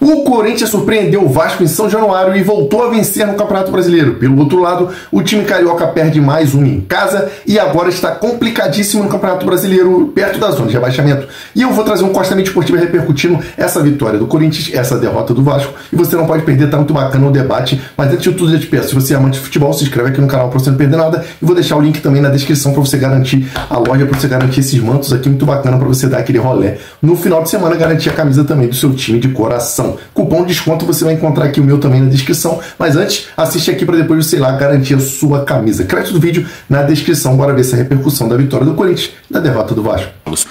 O Corinthians surpreendeu o Vasco em São Januário e voltou a vencer no Campeonato Brasileiro. Pelo outro lado, o time carioca perde mais um em casa e agora está complicadíssimo no Campeonato Brasileiro, perto da zona de rebaixamento. E eu vou trazer um Costamento Esportivo repercutindo essa vitória do Corinthians, essa derrota do Vasco. E você não pode perder, tá muito bacana o debate. Mas antes de tudo, eu te peço, se você é amante de futebol, se inscreve aqui no canal para você não perder nada. E vou deixar o link também na descrição para você garantir a loja, para você garantir esses mantos aqui, muito bacana para você dar aquele rolê. No final de semana, garantir a camisa também do seu time de coração. Cupom de desconto você vai encontrar aqui o meu também na descrição. Mas antes, assiste aqui para depois, sei lá, garantir a sua camisa. Crédito do vídeo na descrição. Bora ver essa repercussão da vitória do Corinthians e da derrota do Vasco.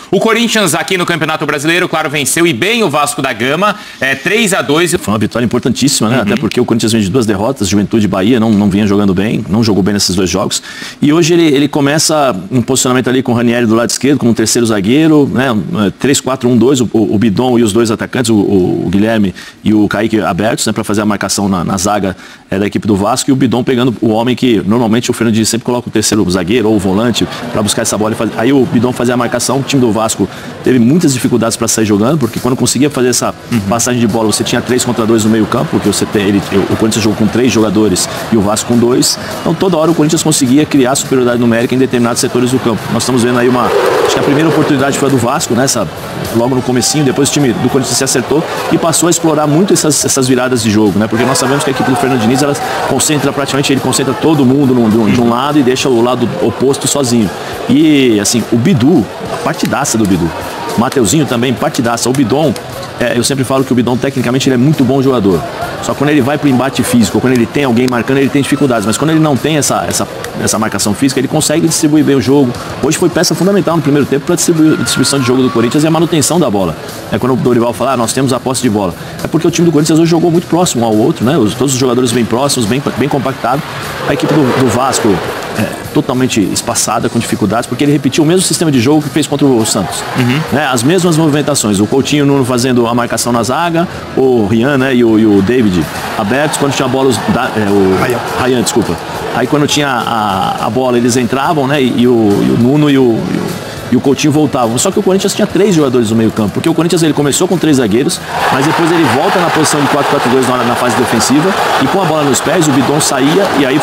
O Corinthians aqui no Campeonato Brasileiro, claro, venceu e bem o Vasco da Gama, 3-2. Foi uma vitória importantíssima, né? Até porque o Corinthians vem de 2 derrotas, Juventude e Bahia, não vinha jogando bem, não jogou bem nesses 2 jogos. E hoje ele começa um posicionamento ali com o Ranieri do lado esquerdo, como terceiro zagueiro, né? 3-4-1-2, o Bidon e os 2 atacantes, o Guilherme e o Kaique abertos, né? Para fazer a marcação na zaga da equipe do Vasco, e o Bidon pegando o homem que normalmente o Fernando Diniz sempre coloca o terceiro zagueiro ou o volante para buscar essa bola. Aí o Bidon fazia a marcação. O time do Vasco teve muitas dificuldades para sair jogando, porque quando conseguia fazer essa passagem de bola, você tinha 3 contra 2 no meio campo, porque o Corinthians jogou com 3 jogadores e o Vasco com 2. Então toda hora o Corinthians conseguia criar superioridade numérica em determinados setores do campo. Nós estamos vendo aí acho que a primeira oportunidade foi a do Vasco, né? Logo no comecinho, depois o time do Corinthians se acertou e passou a explorar muito essas viradas de jogo, né? Porque nós sabemos que a equipe do Fernando Diniz, ele concentra todo mundo de um lado e deixa o lado oposto sozinho. E assim, o Bidu, a partidaça do Bidu. Mateuzinho também, partidaça. O Bidon, eu sempre falo que o Bidon tecnicamente ele é muito bom jogador. Só quando ele vai para o embate físico, quando ele tem alguém marcando, ele tem dificuldades. Mas quando ele não tem essa marcação física, ele consegue distribuir bem o jogo. Hoje foi peça fundamental no primeiro tempo para a distribuição de jogo do Corinthians e a manutenção da bola. Quando o Dorival fala, nós temos a posse de bola. É porque o time do Corinthians hoje jogou muito próximo um ao outro, né? Todos os jogadores bem próximos, bem compactados. A equipe do Vasco totalmente espaçada, com dificuldades, porque ele repetiu o mesmo sistema de jogo que fez contra o Santos. Né? As mesmas movimentações, o Coutinho e o Nuno fazendo a marcação na zaga, o Rian, né, e o David abertos, quando tinha a bola, Ryan, desculpa. Aí quando tinha a bola, eles entravam, né, e o Nuno e o Coutinho voltavam. Só que o Corinthians tinha 3 jogadores no meio campo, porque o Corinthians ele começou com 3 zagueiros, mas depois ele volta na posição de 4-4-2 na fase defensiva, e com a bola nos pés, o Bidon saía, e aí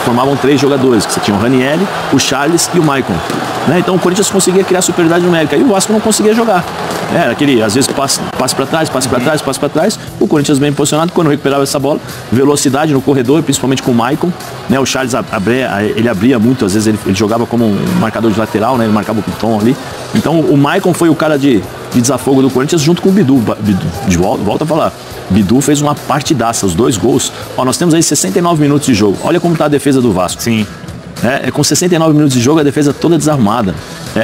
formavam 3 jogadores, que você tinha o Ranieri, o Charles e o Maicon. Né? Então o Corinthians conseguia criar superioridade numérica, e o Vasco não conseguia jogar. Era aquele, às vezes, passe para trás, passe para trás, o Corinthians bem posicionado, quando recuperava essa bola, velocidade no corredor, principalmente com o Maicon, né? O Charles ele abria muito, às vezes ele jogava como um marcador de lateral, né? Ele marcava o pitão ali. Então o Maicon foi o cara de desafogo do Corinthians junto com o Bidu. Volta a falar, Bidu fez uma partidaça, os 2 gols. Nós temos aí 69 minutos de jogo, olha como está a defesa do Vasco. Sim. Com 69 minutos de jogo, a defesa toda desarrumada.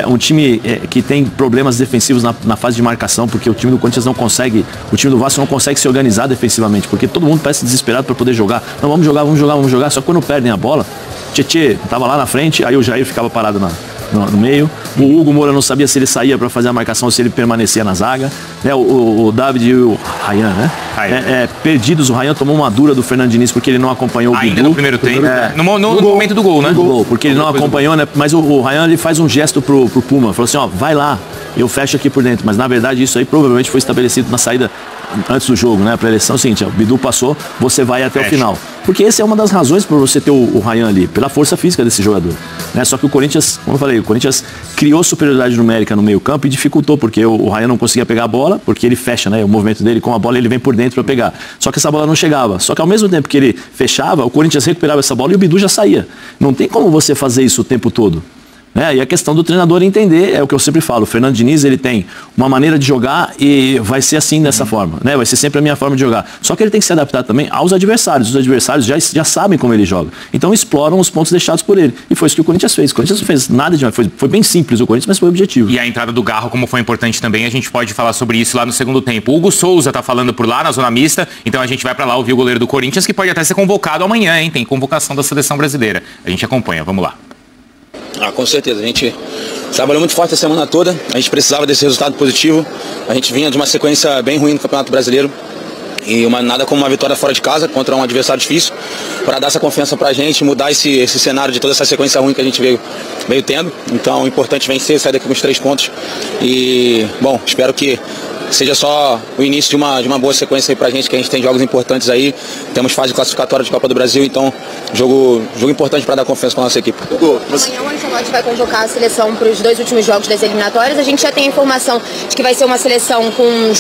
Um time que tem problemas defensivos na fase de marcação, porque o time do Corinthians não consegue, o time do Vasco não consegue se organizar defensivamente, porque todo mundo parece desesperado para poder jogar. Não, vamos jogar, só que quando perdem a bola, Tietê estava lá na frente, aí o Jair ficava parado no meio. O Hugo Moura não sabia se ele saía para fazer a marcação ou se ele permanecia na zaga. O David e o Ryan, né? Perdidos, o Ryan tomou uma dura do Fernando Diniz porque ele não acompanhou o Bidu. Ainda no primeiro tempo, no momento do gol, né? Porque ele não acompanhou, né? Mas o Ryan ele faz um gesto pro Puma, falou assim, vai lá, eu fecho aqui por dentro. Mas na verdade isso aí provavelmente foi estabelecido na saída antes do jogo, né? A pré-eleição é o seguinte, o Bidu passou, você vai até o final. Porque essa é uma das razões para você ter o Ryan ali, pela força física desse jogador. Né? Só que o Corinthians, como eu falei, o Corinthians criou superioridade numérica no meio campo e dificultou, porque o Ryan não conseguia pegar a bola, porque ele fecha, né? O movimento dele com a bola, ele vem por dentro para pegar. Só que essa bola não chegava. Só que ao mesmo tempo que ele fechava, o Corinthians recuperava essa bola e o Bidu já saía. Não tem como você fazer isso o tempo todo. E a questão do treinador entender, é o que eu sempre falo, o Fernando Diniz ele tem uma maneira de jogar e vai ser assim dessa forma, né? Vai ser sempre a minha forma de jogar, só que ele tem que se adaptar também aos adversários, os adversários já sabem como ele joga, então exploram os pontos deixados por ele, e foi isso que o Corinthians fez. O Corinthians não fez nada demais, foi bem simples o Corinthians, mas foi objetivo. E a entrada do Garro, como foi importante também, a gente pode falar sobre isso lá no segundo tempo. O Hugo Souza tá falando por lá na zona mista, então a gente vai para lá ouvir o goleiro do Corinthians, que pode até ser convocado amanhã, hein? Tem convocação da seleção brasileira, a gente acompanha, vamos lá. Com certeza, a gente trabalhou muito forte a semana toda, a gente precisava desse resultado positivo, a gente vinha de uma sequência bem ruim no Campeonato Brasileiro e nada como uma vitória fora de casa contra um adversário difícil para dar essa confiança pra gente, mudar esse cenário de toda essa sequência ruim que a gente veio tendo. Então, o importante vencer, sair daqui com os 3 pontos e, bom, espero que seja só o início de uma boa sequência aí pra gente, que a gente tem jogos importantes aí, temos fase classificatória de Copa do Brasil, então jogo importante para dar confiança para nossa equipe. Amanhã o Ancelotti vai convocar a seleção para os 2 últimos jogos das eliminatórias. A gente já tem a informação de que vai ser uma seleção com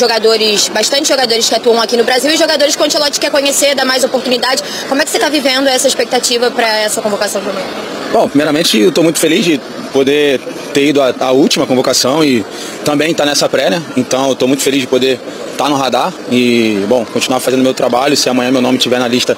bastante jogadores que atuam aqui no Brasil e jogadores que o Ancelotti quer conhecer, dar mais oportunidade. Como é que você está vivendo essa expectativa para essa convocação de amanhã? Bom, primeiramente eu estou muito feliz de poder ter ido à última convocação e também estar nessa pré, né? Então eu estou muito feliz de poder estar no radar e, bom, continuar fazendo meu trabalho. Se amanhã meu nome estiver na lista,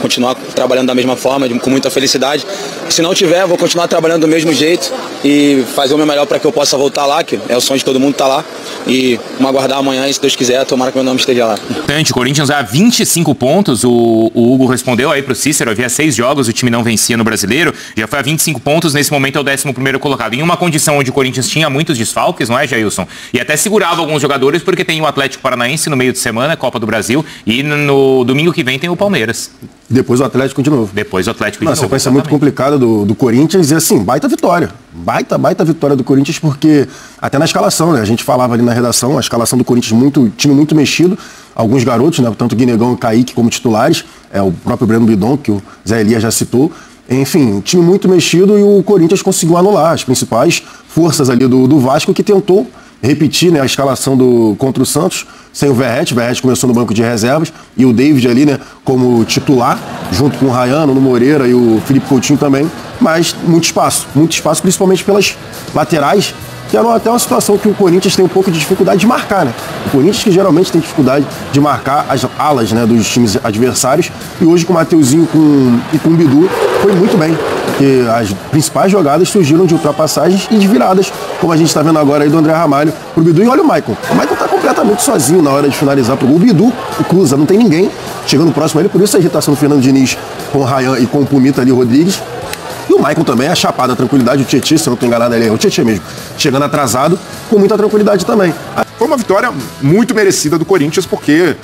continuar trabalhando da mesma forma, com muita felicidade. Se não tiver, vou continuar trabalhando do mesmo jeito e fazer o meu melhor para que eu possa voltar lá, que é o sonho de todo mundo estar lá. E vamos aguardar amanhã e, se Deus quiser, tomara que meu nome esteja lá. O Corinthians há 25 pontos, o Hugo respondeu aí pro Cícero, havia 6 jogos, o time não vencia no Brasileiro, já foi a 25 pontos, nesse momento é o 11º colocado. Em uma condição onde o Corinthians tinha muitos desfalques, não é, Jailson? E até segurava alguns jogadores, porque tem o Atlético Paranaense no meio de semana, Copa do Brasil, e no domingo que vem tem o Palmeiras. Depois o Atlético de novo. Depois o Atlético de novo. Uma sequência muito complicada do Corinthians e assim, baita vitória. Baita vitória do Corinthians, porque até na escalação, né? A gente falava ali na redação, a escalação do Corinthians time muito mexido. Alguns garotos, né? Tanto o Guinegão e o Kaique como titulares. O próprio Breno Bidon, que o Zé Elias já citou. Enfim, time muito mexido e o Corinthians conseguiu anular as principais forças ali do Vasco, que tentou repetir, né, a escalação contra o Santos, sem o Verratti. O Verratti começou no banco de reservas e o David ali, né, como titular, junto com o Rayano, o Moreira e o Felipe Coutinho também, mas muito espaço, principalmente pelas laterais, que era até uma situação que o Corinthians tem um pouco de dificuldade de marcar, né? O Corinthians que geralmente tem dificuldade de marcar as alas, né, dos times adversários, e hoje com o Mateuzinho e com o Bidu foi muito bem, porque as principais jogadas surgiram de ultrapassagens e de viradas, como a gente está vendo agora aí do André Ramalho pro Bidu. E olha o Maicon está completamente sozinho na hora de finalizar pro gol. O Bidu cruza, não tem ninguém chegando próximo a ele, por isso a irritação do Fernando Diniz com o Ryan e com o Pumita ali, Rodrigues. E o Maicon também, a chapada, a tranquilidade, o Tietê, se eu não estou enganado, ele é o Tietê mesmo, chegando atrasado, com muita tranquilidade também. Foi uma vitória muito merecida do Corinthians, porque,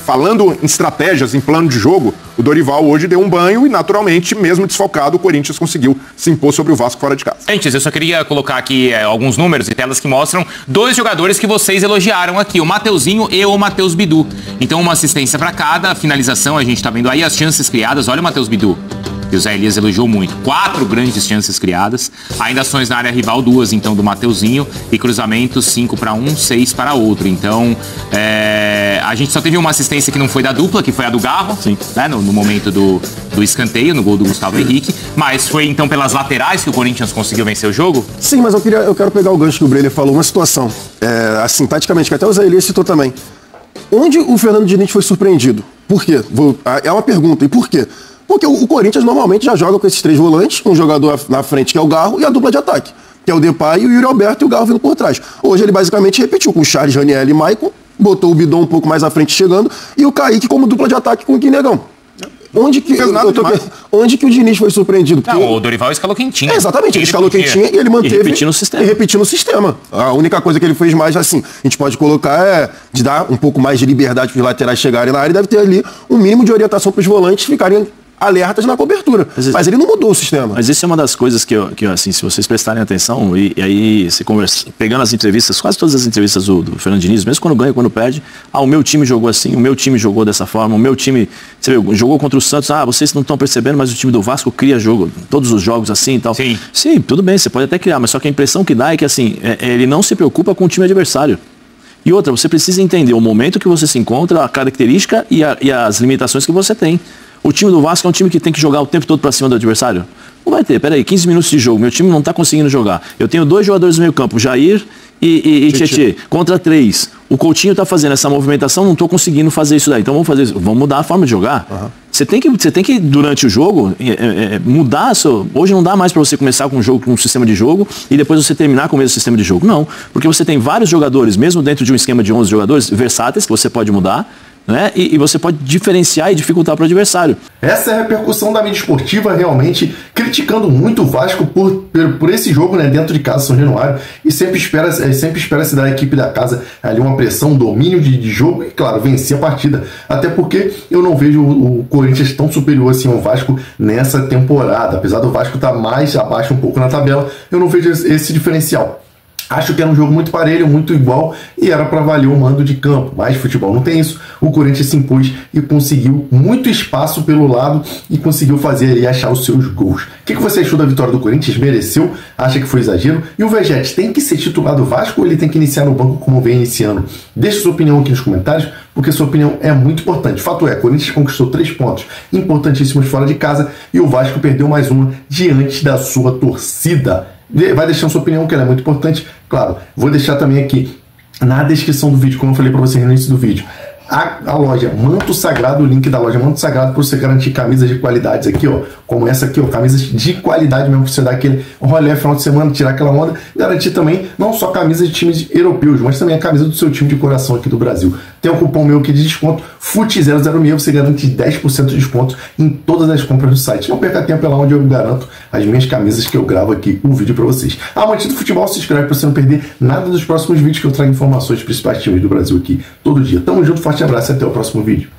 falando em estratégias, em plano de jogo, o Dorival hoje deu um banho e, naturalmente, mesmo desfalcado, o Corinthians conseguiu se impor sobre o Vasco fora de casa. Antes, eu só queria colocar aqui alguns números e telas que mostram 2 jogadores que vocês elogiaram aqui, o Mateuzinho e o Matheus Bidu. Então, uma assistência para cada, a finalização, a gente tá vendo aí as chances criadas. Olha o Matheus Bidu, que o Zé Elias elogiou muito. 4 grandes chances criadas. Ainda ações na área rival, 2 então do Mateuzinho. E cruzamentos, 5 para um, 6 para outro. Então, a gente só teve uma assistência que não foi da dupla, que foi a do Garro, né, no momento do escanteio, no gol do Gustavo Henrique. Mas foi então pelas laterais que o Corinthians conseguiu vencer o jogo? Sim, mas eu quero pegar o gancho que o Breler falou. Uma situação, assim, taticamente, que até o Zé Elias citou também. Onde o Fernando Diniz foi surpreendido? Por quê? É uma pergunta. E por quê? Porque o Corinthians normalmente já joga com esses 3 volantes, um jogador na frente que é o Garro e a dupla de ataque, que é o Depay e o Yuri Alberto e o Garro vindo por trás. Hoje ele basicamente repetiu com o Charles, Raniel e Maicon, botou o Bidon um pouco mais à frente chegando e o Kaique como dupla de ataque com o Guinegão. Onde que o Diniz foi surpreendido? Porque o Dorival escalou quem tinha. Exatamente, ele escalou quem tinha e ele manteve. E repetindo o sistema. A única coisa que ele fez mais, assim, a gente pode colocar de dar um pouco mais de liberdade para os laterais chegarem na área e deve ter ali um mínimo de orientação para os volantes ficarem alertas na cobertura. Mas ele não mudou o sistema. Mas isso é uma das coisas que assim, se vocês prestarem atenção, e aí você conversa, pegando as entrevistas, quase todas as entrevistas do Fernando Diniz, mesmo quando ganha, quando perde, o meu time jogou assim, o meu time jogou dessa forma, o meu time, você viu, jogou contra o Santos, vocês não estão percebendo, mas o time do Vasco cria jogo, todos os jogos assim e tal. Sim, tudo bem, você pode até criar, mas só que a impressão que dá é que assim, ele não se preocupa com o time adversário. E outra, você precisa entender o momento que você se encontra, a característica e as limitações que você tem. O time do Vasco é um time que tem que jogar o tempo todo para cima do adversário? Não vai ter, peraí, 15 minutos de jogo, meu time não está conseguindo jogar. Eu tenho 2 jogadores no meio campo, Jair e Tietê, contra 3. O Coutinho está fazendo essa movimentação, não estou conseguindo fazer isso daí. Então vamos fazer isso, vamos mudar a forma de jogar. Você tem que durante o jogo, mudar hoje não dá mais para você começar com um sistema de jogo e depois você terminar com o mesmo sistema de jogo. Não, porque você tem vários jogadores, mesmo dentro de um esquema de 11 jogadores, versáteis, que você pode mudar, né? E você pode diferenciar e dificultar para o adversário. Essa é a repercussão da mídia esportiva, realmente criticando muito o Vasco por esse jogo, né, dentro de casa, São Januário, e sempre espera-se da equipe da casa ali uma pressão, um domínio de jogo e, claro, vencer a partida. Até porque eu não vejo o Corinthians tão superior assim ao Vasco nessa temporada. Apesar do Vasco estar mais abaixo um pouco na tabela, eu não vejo esse diferencial. Acho que era um jogo muito parelho, muito igual e era para valer o mando de campo. Mas futebol não tem isso. O Corinthians se impôs e conseguiu muito espaço pelo lado e conseguiu fazer ali achar os seus gols. O que você achou da vitória do Corinthians? Mereceu? Acha que foi exagero? E o Vegetes tem que ser titular do Vasco ou ele tem que iniciar no banco como vem iniciando? Deixe sua opinião aqui nos comentários, porque sua opinião é muito importante. Fato é, o Corinthians conquistou 3 pontos importantíssimos fora de casa e o Vasco perdeu mais uma diante da sua torcida. Vai deixando sua opinião, que ela é muito importante. Claro, vou deixar também aqui na descrição do vídeo, como eu falei para vocês no início do vídeo, a loja Manto Sagrado, o link da loja Manto Sagrado para você garantir camisas de qualidades aqui, ó, como essa aqui, ó, camisas de qualidade mesmo, para você dar aquele rolê final de semana, tirar aquela onda, garantir também não só camisas de times europeus, mas também a camisa do seu time de coração aqui do Brasil. Tem um cupom meu aqui de desconto, FUT006, você garante 10% de desconto em todas as compras do site. Não perca tempo, é lá onde eu garanto as minhas camisas que eu gravo aqui o vídeo para vocês. Amante do futebol, se inscreve para você não perder nada dos próximos vídeos que eu trago informações dos principais times do Brasil aqui todo dia. Tamo junto, forte abraço e até o próximo vídeo.